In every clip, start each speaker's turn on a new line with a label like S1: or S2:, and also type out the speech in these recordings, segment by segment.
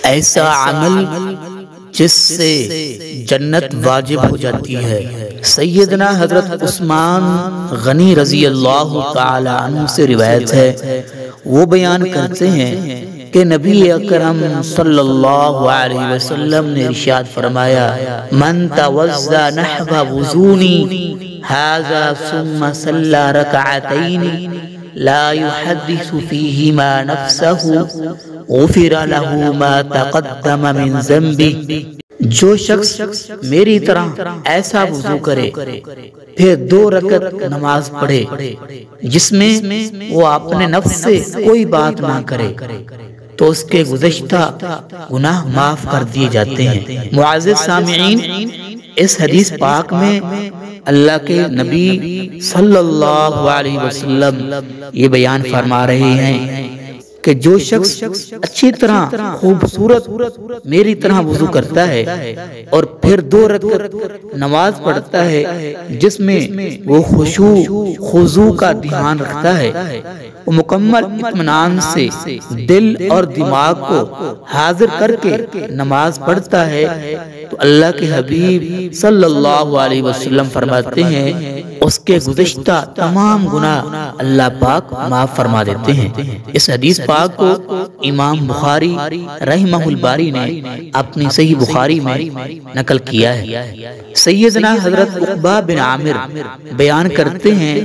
S1: ایسا عمل جس سے جنت واجب ہو جاتی ہے۔ سیدنا حضرت عثمان غنی رضی اللہ تعالی عنہ سے روایت ہے، وہ بیان کرتے ہیں کہ نبی اکرم صلی اللہ علیہ وسلم نے ارشاد فرمایا، من توضا نحو وضونی ھذا ثم صلی رکعتین لا يحدث فیہما نفسہ غفر له ما تقدم من ذنبه۔ جو شخص میری طرح ایسا وضو کرے پھر 2 رکعت نماز پڑھے جس میں وہ اپنے نفس سے کوئی بات نہ کرے تو اس کے گزشتہ گناہ معاف کر دیے جاتے ہیں۔ معزز سامعین، اس حدیث پاک میں اللہ کے نبی صلی اللہ علیہ وسلم یہ بیان فرما رہے ہیں کہ جو شخص اچھی طرح خوبصورت میری طرح وضو کرتا ہے اور پھر 2 رکعت نماز پڑھتا ہے جس میں وہ خشوع خضوع کا دھیان رکھتا ہے، وہ مکمل اطمینان سے دل اور دماغ کو حاضر کر کے نماز پڑھتا ہے تو اللہ کے حبیب صلی اللہ علیہ وسلم فرماتے ہیں اس کے گزشتہ تمام گناہ اللہ پاک معاف فرما دیتے ہیں۔ اس حدیث پاک کو امام بخاری رحمہ الباری نے اپنی صحیح بخاری میں نقل کیا ہے۔ سیدنا حضرت عقبہ بن عامر بیان کرتے ہیں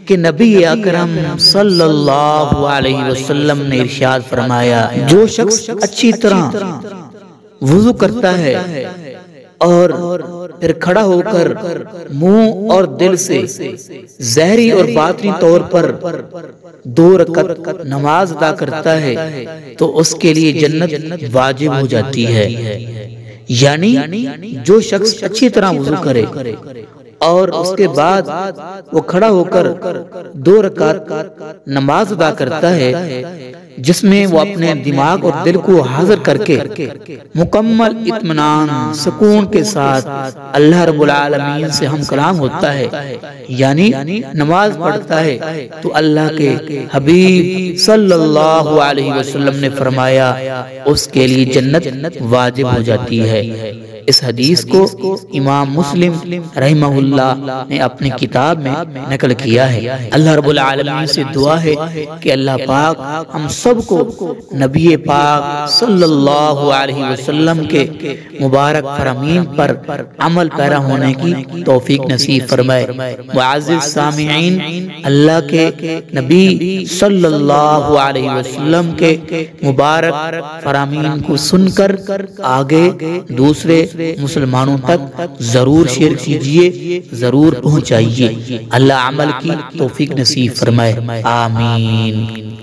S1: کہ نبی اکرم صلی اللہ علیہ وسلم نے ارشاد فرمایا، جو شخص اچھی طرح وضو کرتا ہے اور پھر کھڑا ہو کر منہ اور دل سے ظاہری اور باطنی طور پر 2 رکعت نماز ادا کرتا ہے تو اس کے لیے جنت واجب ہو جاتی ہے۔ یعنی جو شخص اچھی طرح وضو کرے اور اس کے بعد وہ کھڑا ہو کر 2 رکعت نماز ادا کرتا ہے جس میں وہ اپنے دماغ اور دل کو حاضر کر کے مکمل اطمینان سکون کے ساتھ اللہ رب العالمین سے ہم کلام ہوتا ہے، یعنی نماز پڑھتا ہے تو اللہ کے حبیب صلی اللہ علیہ وسلم نے فرمایا اس کے لیے جنت واجب ہو جاتی ہے۔ اس حدیث کو امام مسلم رحمہ اللہ نے اپنی کتاب میں نقل کیا ہے۔ اللہ رب العالمین سے دعا ہے کہ اللہ پاک ہم سب کو نبی پاک صلی اللہ علیہ وسلم کے مبارک فرامین پر عمل پیرا ہونے کی توفیق نصیب فرمائے۔ معزز سامعین، اللہ کے نبی صلی اللہ علیہ وسلم کے مبارک فرامین کو سن کر آگے دوسرے مسلمانوں تک ضرور شیئر کیجئے، ضرور پہنچائیے۔ اللہ عمل کی توفیق نصیب فرمائے، آمین۔